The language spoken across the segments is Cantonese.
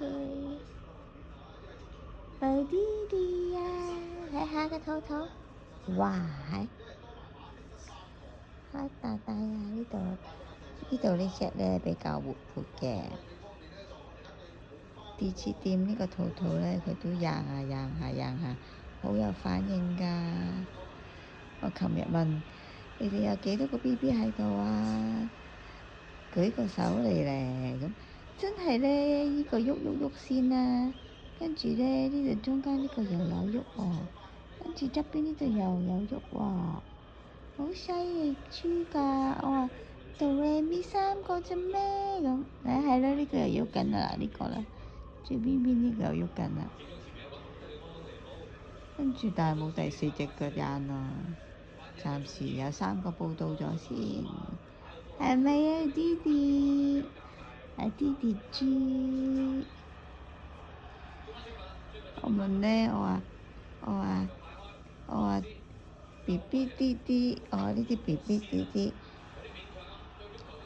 佢，寶弟弟啊，睇下個肚肚，哇係，好大大啊！呢度呢隻咧比較活潑嘅，第一次掂呢個肚肚咧，佢都掗下，好有反應㗎。我琴日問你哋有幾多個 BB 喺度啊？舉個手嚟咧，咁真係咧，呢個喐先啦，跟住咧呢度中間呢個又有喐喎，跟住側邊呢度又有喐喎，好犀利豬㗎！我話杜咧咪3個啫咩咁？係啦，呢個又喐緊啦，呢個啦，最邊邊呢個又喐緊啦，跟住但係冇第4隻腳眼咯，暫時有3個報到咗先。係咪啊，弟弟？弟弟豬，我問咧，我話 BB 弟弟，我話呢啲 BB 弟弟，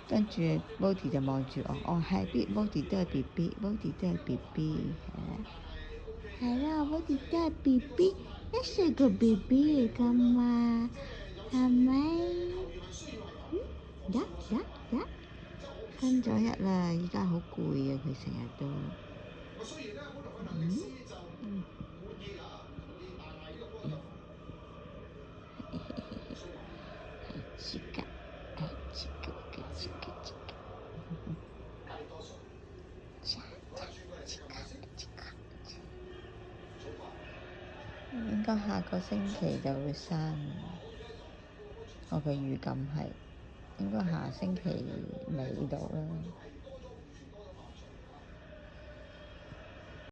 跟住 Body 就望住我，係 Body 都係 BB，Body 都係 BB，係啦，Body 都係 BB，一歲個 BB 嚟㗎嘛，係咪？分咗一啦，依家好攰啊！佢成日都，應該下個星期就會生，我嘅預感係應該下星期尾到啦。